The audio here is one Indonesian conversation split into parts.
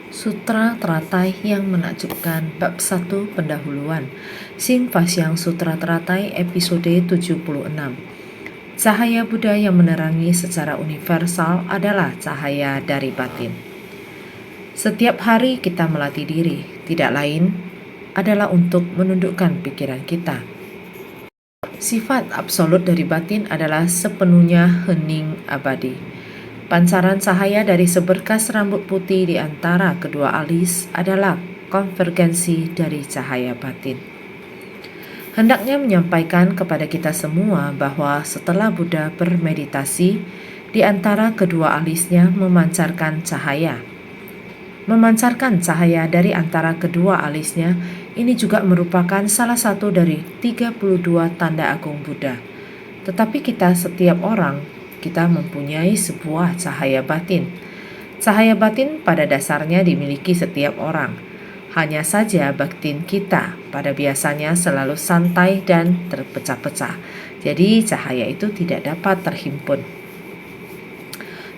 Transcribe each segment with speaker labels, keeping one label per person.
Speaker 1: Sutra Teratai yang Menakjubkan Bab 1 Pendahuluan Sing Fasyang Sutra Teratai episode 76. Cahaya Buddha yang menerangi secara universal adalah cahaya dari batin. Setiap hari kita melatih diri, tidak lain adalah untuk menundukkan pikiran kita. Sifat absolut dari batin adalah sepenuhnya hening abadi. Pancaran cahaya dari seberkas rambut putih di antara kedua alis adalah konvergensi dari cahaya batin. Hendaknya menyampaikan kepada kita semua bahwa setelah Buddha bermeditasi, di antara kedua alisnya memancarkan cahaya. Memancarkan cahaya dari antara kedua alisnya ini juga merupakan salah satu dari 32 tanda agung Buddha. Tetapi setiap orang kita mempunyai sebuah cahaya batin. Cahaya batin pada dasarnya dimiliki setiap orang. Hanya saja batin kita pada biasanya selalu santai dan terpecah-pecah. Jadi cahaya itu tidak dapat terhimpun.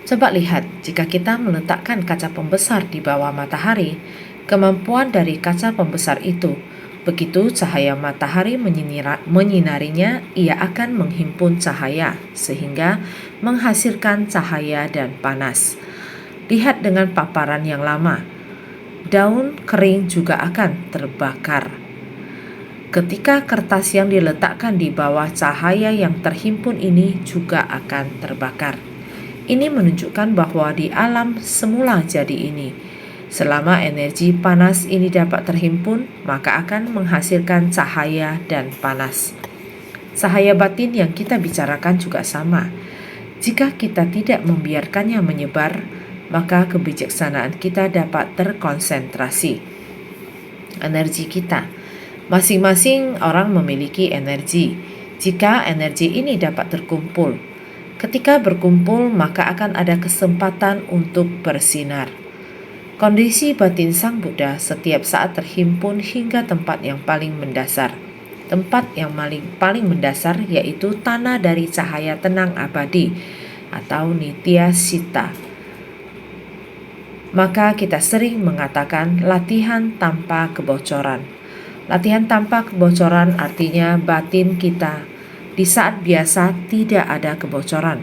Speaker 1: Coba lihat, jika kita meletakkan kaca pembesar di bawah matahari, kemampuan dari kaca pembesar itu, begitu cahaya matahari menyinarinya, ia akan menghimpun cahaya sehingga menghasilkan cahaya dan panas. Lihat dengan paparan yang lama, daun kering juga akan terbakar. Ketika kertas yang diletakkan di bawah cahaya yang terhimpun ini juga akan terbakar. Ini menunjukkan bahwa di alam semula jadi ini, selama energi panas ini dapat terhimpun, maka akan menghasilkan cahaya dan panas. Cahaya batin yang kita bicarakan juga sama. Jika kita tidak membiarkannya menyebar, maka kebijaksanaan kita dapat terkonsentrasi. Energi kita. Masing-masing orang memiliki energi. Jika energi ini dapat terkumpul, ketika berkumpul, maka akan ada kesempatan untuk bersinar. Kondisi batin Sang Buddha setiap saat terhimpun hingga tempat yang paling mendasar. Tempat yang paling mendasar yaitu tanah dari cahaya tenang abadi atau Nitya Sita. Maka kita sering mengatakan latihan tanpa kebocoran. Latihan tanpa kebocoran artinya batin kita di saat biasa tidak ada kebocoran.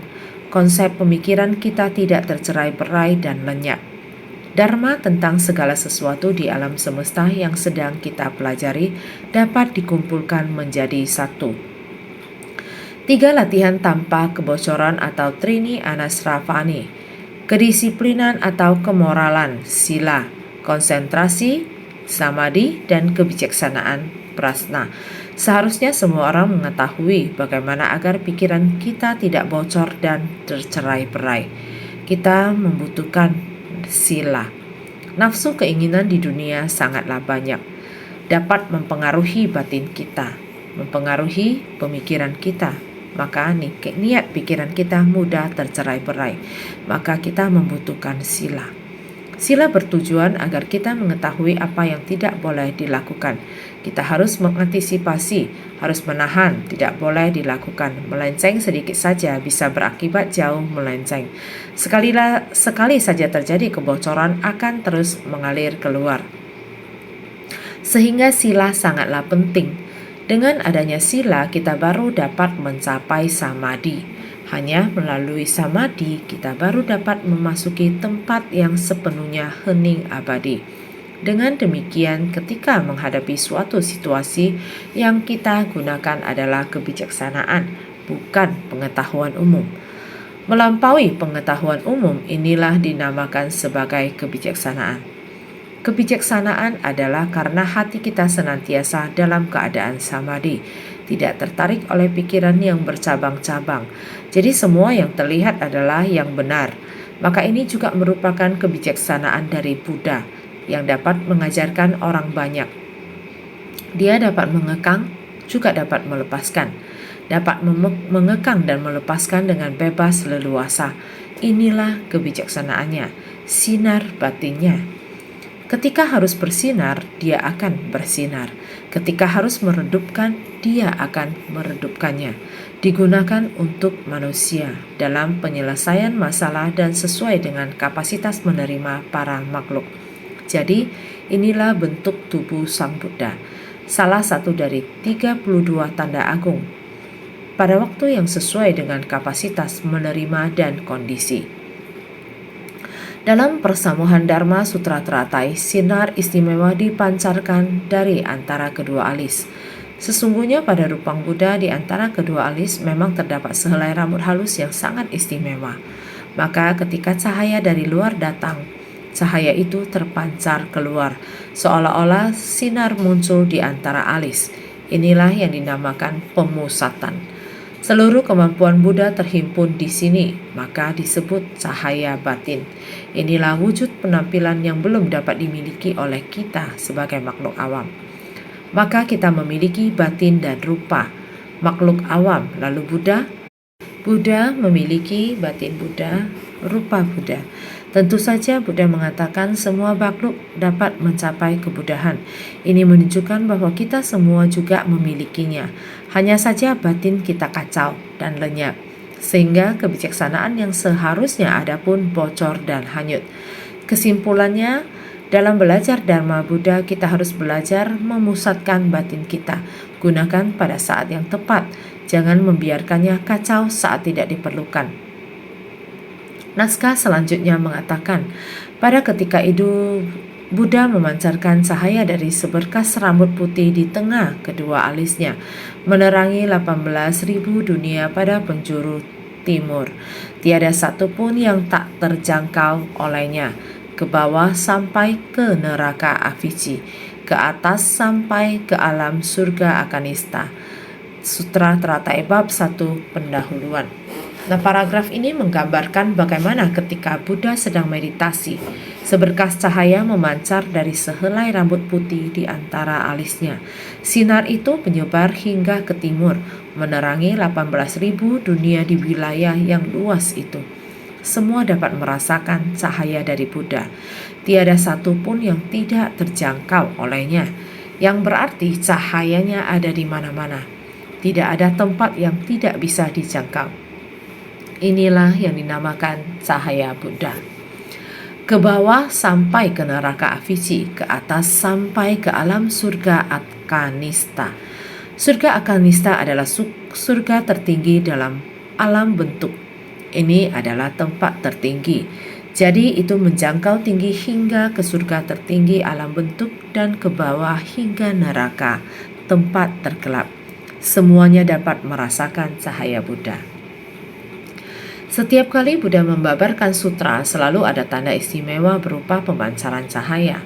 Speaker 1: Konsep pemikiran kita tidak tercerai-berai dan lenyap. Dharma tentang segala sesuatu di alam semesta yang sedang kita pelajari dapat dikumpulkan menjadi satu. 3 latihan tanpa kebocoran atau Trini Anasravani, kedisiplinan atau kemoralan, sila, konsentrasi, samadhi, dan kebijaksanaan, prasna. Seharusnya semua orang mengetahui bagaimana agar pikiran kita tidak bocor dan tercerai-berai. Kita membutuhkan sila. Nafsu keinginan di dunia sangatlah banyak. Dapat mempengaruhi batin kita, mempengaruhi pemikiran kita. Maka niat pikiran kita mudah tercerai-berai. Maka kita membutuhkan sila. Sila bertujuan agar kita mengetahui apa yang tidak boleh dilakukan. Kita harus mengantisipasi, harus menahan, tidak boleh dilakukan. Melenceng sedikit saja bisa berakibat jauh melenceng. Sekali saja terjadi kebocoran akan terus mengalir keluar. Sehingga sila sangatlah penting. Dengan adanya sila kita baru dapat mencapai samadhi. Hanya melalui samadhi kita baru dapat memasuki tempat yang sepenuhnya hening abadi. Dengan demikian, ketika menghadapi suatu situasi, yang kita gunakan adalah kebijaksanaan, bukan pengetahuan umum. Melampaui pengetahuan umum inilah dinamakan sebagai kebijaksanaan. Kebijaksanaan adalah karena hati kita senantiasa dalam keadaan samadhi, tidak tertarik oleh pikiran yang bercabang-cabang. Jadi semua yang terlihat adalah yang benar. Maka ini juga merupakan kebijaksanaan dari Buddha yang dapat mengajarkan orang banyak. Dia dapat mengekang, juga dapat melepaskan. Dapat mengekang dan melepaskan dengan bebas leluasa. Inilah kebijaksanaannya, sinar batinnya. Ketika harus bersinar, dia akan bersinar. Ketika harus meredupkan, dia akan meredupkannya. Digunakan untuk manusia dalam penyelesaian masalah dan sesuai dengan kapasitas menerima para makhluk. Jadi, inilah bentuk tubuh Sang Buddha, salah satu dari 32 tanda agung, pada waktu yang sesuai dengan kapasitas menerima dan kondisi. Dalam persamuhan Dharma Sutra teratai, sinar istimewa dipancarkan dari antara kedua alis. Sesungguhnya pada Rupang Buddha di antara kedua alis memang terdapat sehelai rambut halus yang sangat istimewa. Maka ketika cahaya dari luar datang, cahaya itu terpancar keluar, seolah-olah sinar muncul di antara alis. Inilah yang dinamakan pemusatan. Seluruh kemampuan Buddha terhimpun di sini, maka disebut cahaya batin. Inilah wujud penampilan yang belum dapat dimiliki oleh kita sebagai makhluk awam. Maka kita memiliki batin dan rupa makhluk awam, lalu Buddha memiliki batin Buddha, rupa Buddha. Tentu saja Buddha mengatakan semua makhluk dapat mencapai kebuddhaan. Ini menunjukkan bahwa kita semua juga memilikinya. Hanya saja batin kita kacau dan lenyap, sehingga kebijaksanaan yang seharusnya ada pun bocor dan hanyut. Kesimpulannya, dalam belajar Dharma Buddha kita harus belajar memusatkan batin kita. Gunakan pada saat yang tepat. Jangan membiarkannya kacau saat tidak diperlukan. Naskah selanjutnya mengatakan, pada ketika itu Buddha memancarkan cahaya dari seberkas rambut putih di tengah kedua alisnya, menerangi 18.000 dunia pada penjuru timur. Tiada satu pun yang tak terjangkau olehnya, ke bawah sampai ke neraka Avici, ke atas sampai ke alam surga Akanista. Sutra Teratai Bab 1 Pendahuluan. Nah, paragraf ini menggambarkan bagaimana ketika Buddha sedang meditasi, seberkas cahaya memancar dari sehelai rambut putih di antara alisnya. Sinar itu menyebar hingga ke timur, menerangi 18.000 dunia di wilayah yang luas itu. Semua dapat merasakan cahaya dari Buddha. Tiada satu pun yang tidak terjangkau olehnya, yang berarti cahayanya ada di mana-mana. Tidak ada tempat yang tidak bisa dijangkau. Inilah yang dinamakan cahaya Buddha. Ke bawah sampai ke neraka Avici, ke atas sampai ke alam surga Akanista. Surga Akanista adalah surga tertinggi dalam alam bentuk. Ini adalah tempat tertinggi. Jadi itu menjangkau tinggi hingga ke surga tertinggi alam bentuk dan ke bawah hingga neraka, tempat tergelap. Semuanya dapat merasakan cahaya Buddha. Setiap kali Buddha membabarkan sutra, selalu ada tanda istimewa berupa pemancaran cahaya,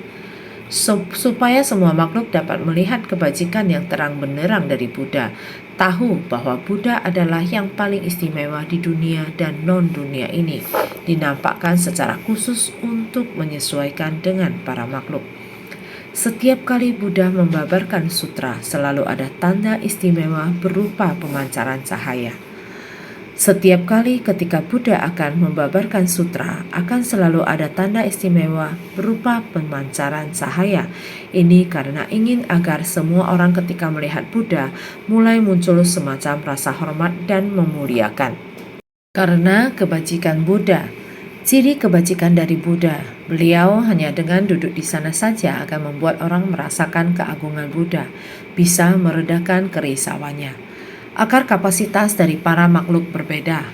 Speaker 1: supaya semua makhluk dapat melihat kebajikan yang terang benderang dari Buddha, tahu bahwa Buddha adalah yang paling istimewa di dunia dan non-dunia ini, dinampakkan secara khusus untuk menyesuaikan dengan para makhluk. Setiap kali Buddha membabarkan sutra, selalu ada tanda istimewa berupa pemancaran cahaya. Setiap kali ketika Buddha akan membabarkan sutra, akan selalu ada tanda istimewa berupa pemancaran cahaya. Ini karena ingin agar semua orang ketika melihat Buddha mulai muncul semacam rasa hormat dan memuliakan. Karena kebajikan Buddha, ciri kebajikan dari Buddha, beliau hanya dengan duduk di sana saja akan membuat orang merasakan keagungan Buddha, bisa meredakan kerisauannya. Akar kapasitas dari para makhluk berbeda.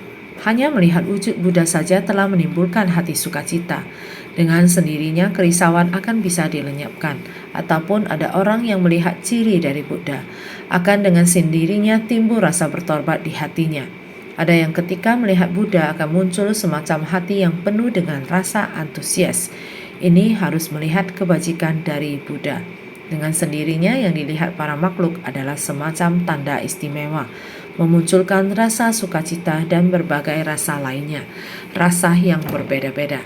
Speaker 1: Hanya melihat wujud Buddha saja telah menimbulkan hati sukacita. Dengan sendirinya kerisauan akan bisa dilenyapkan. Ataupun ada orang yang melihat ciri dari Buddha, akan dengan sendirinya timbul rasa bertobat di hatinya. Ada yang ketika melihat Buddha akan muncul semacam hati yang penuh dengan rasa antusias. Ini harus melihat kebajikan dari Buddha. Dengan sendirinya yang dilihat para makhluk adalah semacam tanda istimewa, memunculkan rasa sukacita dan berbagai rasa lainnya, rasa yang berbeda-beda.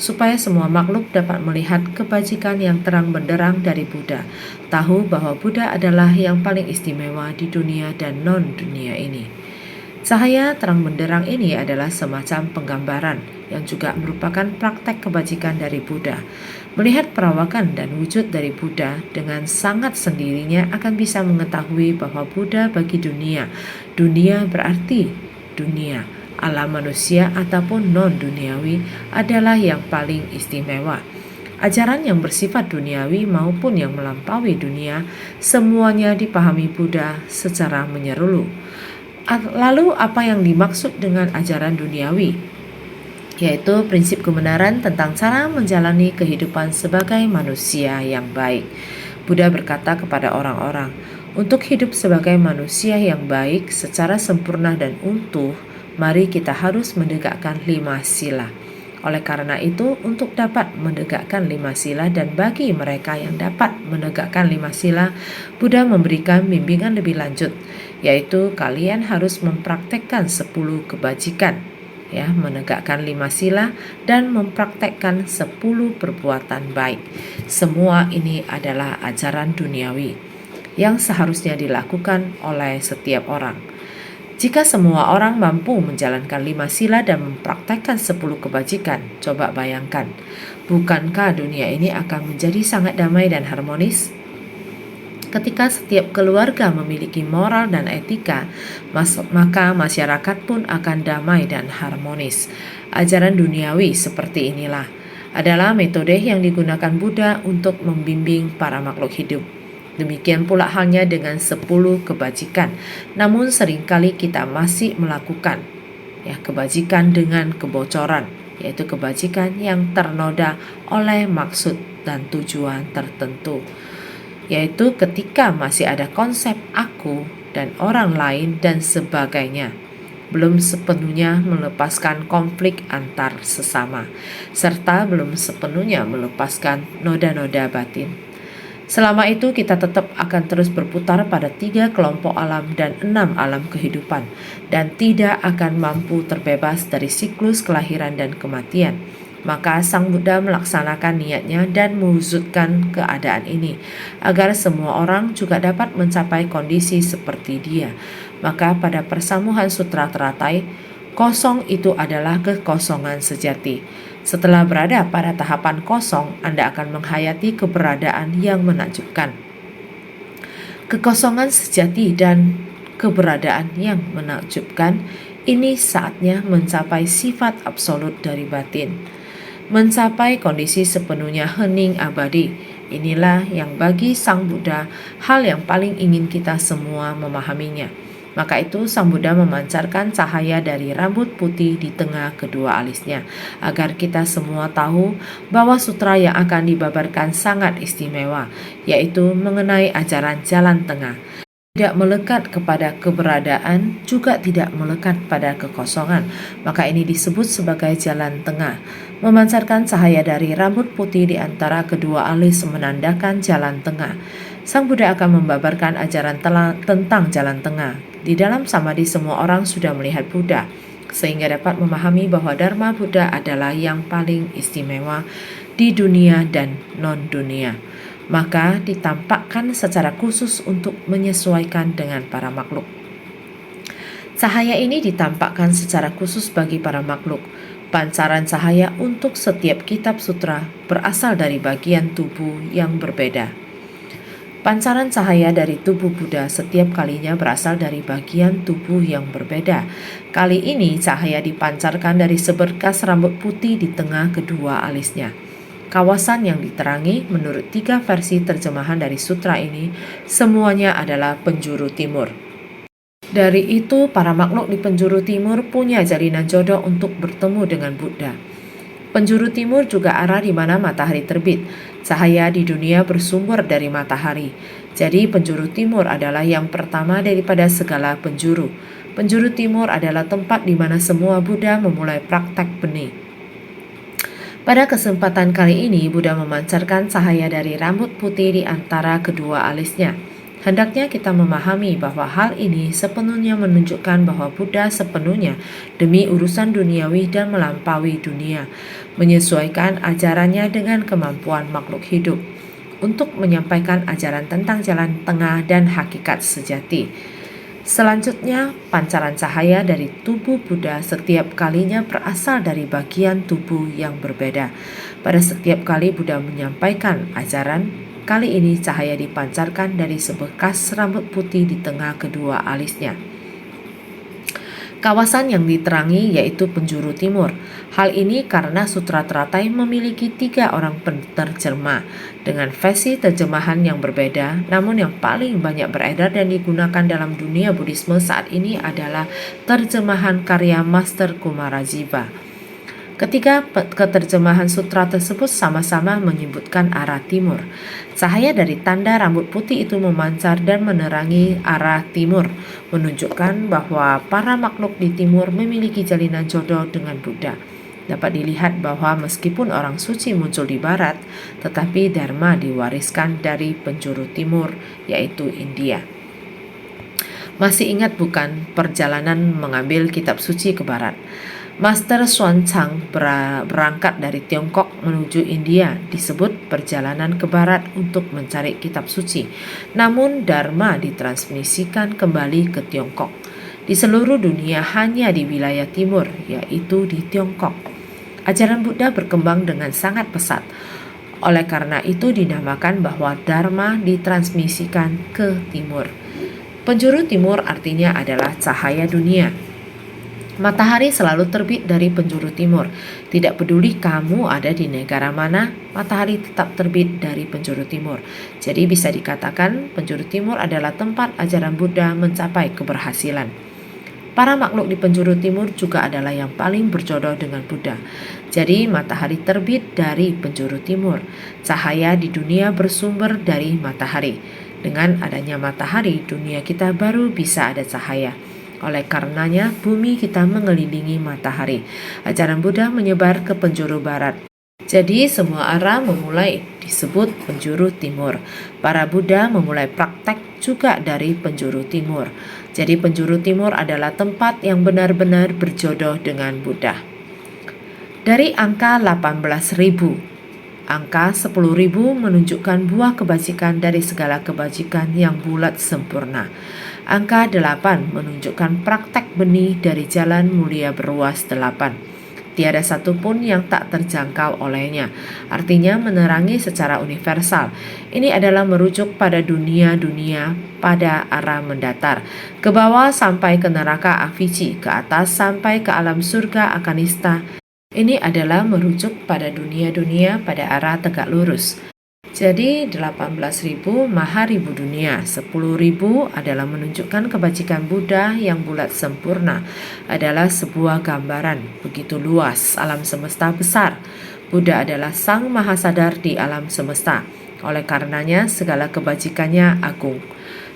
Speaker 1: Supaya semua makhluk dapat melihat kebajikan yang terang benderang dari Buddha, tahu bahwa Buddha adalah yang paling istimewa di dunia dan non-dunia ini. Cahaya terang benderang ini adalah semacam penggambaran yang juga merupakan praktek kebajikan dari Buddha. Melihat perawakan dan wujud dari Buddha dengan sangat sendirinya akan bisa mengetahui bahwa Buddha bagi dunia. Dunia berarti dunia, alam manusia ataupun non-duniawi adalah yang paling istimewa. Ajaran yang bersifat duniawi maupun yang melampaui dunia, semuanya dipahami Buddha secara menyeluruh. Lalu apa yang dimaksud dengan ajaran duniawi? Yaitu prinsip kebenaran tentang cara menjalani kehidupan sebagai manusia yang baik. Buddha berkata kepada orang-orang, untuk hidup sebagai manusia yang baik secara sempurna dan utuh, mari kita harus menegakkan 5 sila. Oleh karena itu, untuk dapat menegakkan 5 sila dan bagi mereka yang dapat menegakkan 5 sila, Buddha memberikan bimbingan lebih lanjut, yaitu kalian harus mempraktekkan 10 kebajikan, menegakkan 5 sila dan mempraktekkan 10 perbuatan baik. Semua ini adalah ajaran duniawi yang seharusnya dilakukan oleh setiap orang. Jika semua orang mampu menjalankan 5 sila dan mempraktekkan 10 kebajikan, coba bayangkan, bukankah dunia ini akan menjadi sangat damai dan harmonis? Ketika setiap keluarga memiliki moral dan etika, maka masyarakat pun akan damai dan harmonis. Ajaran duniawi seperti inilah adalah metode yang digunakan Buddha untuk membimbing para makhluk hidup. Demikian pula halnya dengan 10 kebajikan. Namun seringkali kita masih melakukan kebajikan dengan kebocoran, yaitu kebajikan yang ternoda oleh maksud dan tujuan tertentu. Yaitu ketika masih ada konsep aku dan orang lain dan sebagainya, belum sepenuhnya melepaskan konflik antar sesama, serta belum sepenuhnya melepaskan noda-noda batin. Selama itu kita tetap akan terus berputar pada 3 kelompok alam dan 6 alam kehidupan, dan tidak akan mampu terbebas dari siklus kelahiran dan kematian. Maka Sang Buddha melaksanakan niatnya dan mewujudkan keadaan ini, agar semua orang juga dapat mencapai kondisi seperti dia. Maka pada persamuhan sutra teratai, kosong itu adalah kekosongan sejati. Setelah berada pada tahapan kosong, Anda akan menghayati keberadaan yang menakjubkan. Kekosongan sejati dan keberadaan yang menakjubkan, ini saatnya mencapai sifat absolut dari batin. Mencapai kondisi sepenuhnya hening abadi. Inilah yang bagi Sang Buddha hal yang paling ingin kita semua memahaminya. Maka itu Sang Buddha memancarkan cahaya dari rambut putih di tengah kedua alisnya, agar kita semua tahu bahwa sutra yang akan dibabarkan sangat istimewa, yaitu mengenai ajaran jalan tengah. Tidak melekat kepada keberadaan, juga tidak melekat pada kekosongan. Maka ini disebut sebagai jalan tengah. Memancarkan cahaya dari rambut putih di antara kedua alis menandakan jalan tengah. Sang Buddha akan membabarkan ajaran tentang jalan tengah. Di dalam samadhi semua orang sudah melihat Buddha, sehingga dapat memahami bahwa Dharma Buddha adalah yang paling istimewa di dunia dan non-dunia. Maka ditampakkan secara khusus untuk menyesuaikan dengan para makhluk. Cahaya ini ditampakkan secara khusus bagi para makhluk. Pancaran cahaya untuk setiap kitab sutra berasal dari bagian tubuh yang berbeda. Pancaran cahaya dari tubuh Buddha setiap kalinya berasal dari bagian tubuh yang berbeda. Kali ini cahaya dipancarkan dari seberkas rambut putih di tengah kedua alisnya. Kawasan yang diterangi menurut 3 versi terjemahan dari sutra ini semuanya adalah penjuru timur. Dari itu para makhluk di penjuru timur punya jalinan jodoh untuk bertemu dengan Buddha. Penjuru timur juga arah di mana matahari terbit. Cahaya di dunia bersumber dari matahari. Jadi penjuru timur adalah yang pertama daripada segala penjuru. Penjuru timur adalah tempat di mana semua Buddha memulai praktek benih. Pada kesempatan kali ini, Buddha memancarkan cahaya dari rambut putih di antara kedua alisnya. Hendaknya kita memahami bahwa hal ini sepenuhnya menunjukkan bahwa Buddha sepenuhnya demi urusan duniawi dan melampaui dunia, menyesuaikan ajarannya dengan kemampuan makhluk hidup untuk menyampaikan ajaran tentang jalan tengah dan hakikat sejati. Selanjutnya, pancaran cahaya dari tubuh Buddha setiap kalinya berasal dari bagian tubuh yang berbeda. Pada setiap kali Buddha menyampaikan ajaran, kali ini cahaya dipancarkan dari sebekas rambut putih di tengah kedua alisnya. Kawasan yang diterangi yaitu penjuru timur. Hal ini karena Sutra Teratai memiliki 3 orang penerjemah dengan versi terjemahan yang berbeda, namun yang paling banyak beredar dan digunakan dalam dunia Buddhisme saat ini adalah terjemahan karya Master Kumarajiva. Ketiga keterjemahan sutra tersebut sama-sama menyebutkan arah timur. Cahaya dari tanda rambut putih itu memancar dan menerangi arah timur, menunjukkan bahwa para makhluk di timur memiliki jalinan jodoh dengan Buddha. Dapat dilihat bahwa meskipun orang suci muncul di barat, tetapi Dharma diwariskan dari penjuru timur, yaitu India. Masih ingat bukan perjalanan mengambil kitab suci ke barat? Master Xuanzang berangkat dari Tiongkok menuju India, disebut perjalanan ke barat untuk mencari kitab suci. Namun Dharma ditransmisikan kembali ke Tiongkok. Di seluruh dunia hanya di wilayah timur, yaitu di Tiongkok. Ajaran Buddha berkembang dengan sangat pesat. Oleh karena itu dinamakan bahwa Dharma ditransmisikan ke timur. Penjuru timur artinya adalah cahaya dunia. Matahari selalu terbit dari penjuru timur. Tidak peduli kamu ada di negara mana, matahari tetap terbit dari penjuru timur. Jadi bisa dikatakan penjuru timur adalah tempat ajaran Buddha mencapai keberhasilan. Para makhluk di penjuru timur juga adalah yang paling berjodoh dengan Buddha. Jadi matahari terbit dari penjuru timur. Cahaya di dunia bersumber dari matahari. Dengan adanya matahari, dunia kita baru bisa ada cahaya. Oleh karenanya, bumi kita mengelilingi matahari. Ajaran Buddha menyebar ke penjuru barat. Jadi semua arah memulai disebut penjuru timur. Para Buddha memulai praktek juga dari penjuru timur. Jadi penjuru timur adalah tempat yang benar-benar berjodoh dengan Buddha. Dari angka 18.000, angka 10.000 menunjukkan buah kebajikan dari segala kebajikan yang bulat sempurna. Angka 8 menunjukkan praktek benih dari jalan mulia berruas 8. Tiada satupun yang tak terjangkau olehnya, artinya menerangi secara universal. Ini adalah merujuk pada dunia-dunia pada arah mendatar, ke bawah sampai ke neraka Avici, ke atas sampai ke alam surga Akanista. Ini adalah merujuk pada dunia-dunia pada arah tegak lurus. Jadi 18.000 maharibu dunia, 10.000 adalah menunjukkan kebajikan Buddha yang bulat sempurna, adalah sebuah gambaran begitu luas alam semesta besar. Buddha adalah Sang Mahasadar di alam semesta, oleh karenanya segala kebajikannya agung.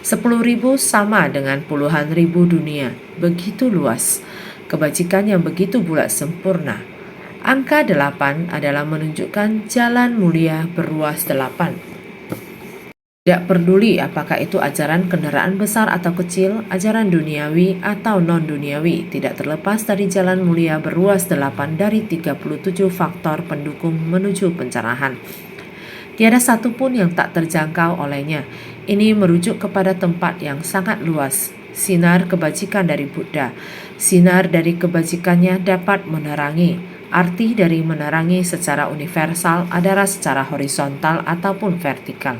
Speaker 1: 10.000 sama dengan puluhan ribu dunia, begitu luas, kebajikan yang begitu bulat sempurna. Angka 8 adalah menunjukkan jalan mulia berruas 8. Tidak peduli apakah itu ajaran kendaraan besar atau kecil, ajaran duniawi atau non-duniawi, tidak terlepas dari jalan mulia berruas 8 dari 37 faktor pendukung menuju pencerahan. Tiada satupun yang tak terjangkau olehnya. Ini merujuk kepada tempat yang sangat luas. Sinar kebajikan dari Buddha. Sinar dari kebajikannya dapat menerangi. Arti dari menerangi secara universal adalah secara horizontal ataupun vertikal.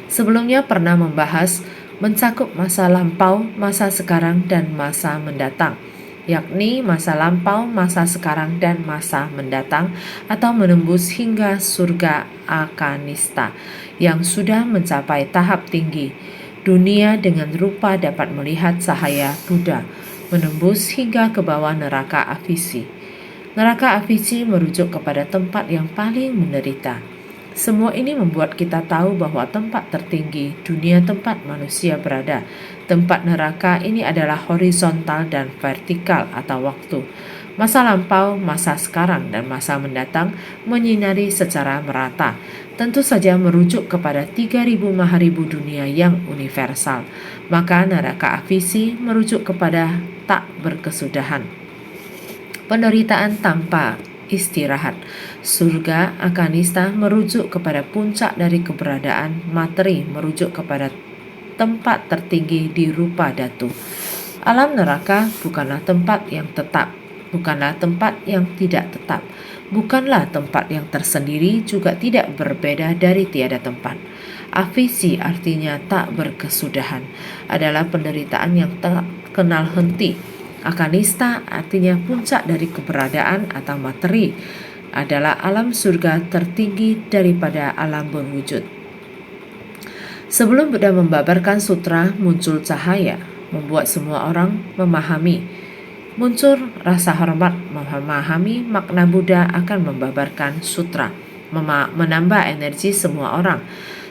Speaker 1: Sebelumnya pernah membahas mencakup masa lampau, masa sekarang, dan masa mendatang, yakni masa lampau, masa sekarang, dan masa mendatang, atau menembus hingga surga Akanista yang sudah mencapai tahap tinggi. Dunia dengan rupa dapat melihat cahaya Buddha, menembus hingga ke bawah neraka Avici. Neraka Avici merujuk kepada tempat yang paling menderita. Semua ini membuat kita tahu bahwa tempat tertinggi dunia tempat manusia berada. Tempat neraka ini adalah horizontal dan vertikal atau waktu. Masa lampau, masa sekarang, dan masa mendatang menyinari secara merata. Tentu saja merujuk kepada 3.000 maharibu dunia yang universal. Maka neraka Avici merujuk kepada tak berkesudahan. Penderitaan tanpa istirahat. Surga Akanista merujuk kepada puncak dari keberadaan materi, merujuk kepada tempat tertinggi di rupa dhatu. Alam neraka bukanlah tempat yang tetap, bukanlah tempat yang tidak tetap, bukanlah tempat yang tersendiri, juga tidak berbeda dari tiada tempat. Avici artinya tak berkesudahan, adalah penderitaan yang tak kenal henti. Akanista artinya puncak dari keberadaan atau materi, adalah alam surga tertinggi daripada alam berwujud. Sebelum Buddha membabarkan sutra, muncul cahaya, membuat semua orang memahami. Muncul rasa hormat memahami makna Buddha akan membabarkan sutra, menambah energi semua orang.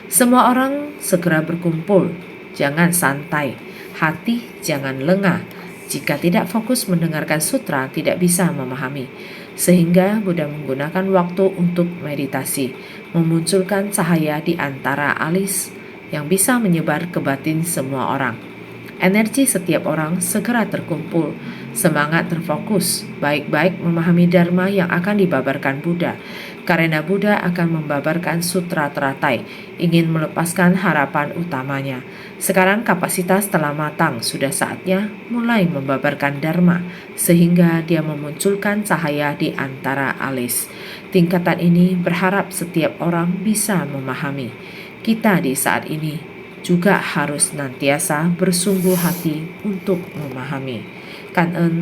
Speaker 1: Semua orang segera berkumpul, jangan santai, hati jangan lengah. Jika tidak fokus mendengarkan sutra, tidak bisa memahami. Sehingga Buddha menggunakan waktu untuk meditasi, memunculkan cahaya di antara alis yang bisa menyebar ke batin semua orang. Energi setiap orang segera terkumpul, semangat terfokus, baik-baik memahami Dharma yang akan dibabarkan Buddha. Karena Buddha akan membabarkan sutra teratai, ingin melepaskan harapan utamanya. Sekarang kapasitas telah matang, sudah saatnya mulai membabarkan Dharma, sehingga dia memunculkan cahaya di antara alis. Tingkatan ini berharap setiap orang bisa memahami. Kita di saat ini juga harus nantiasa bersungguh hati untuk memahami. Kan ơn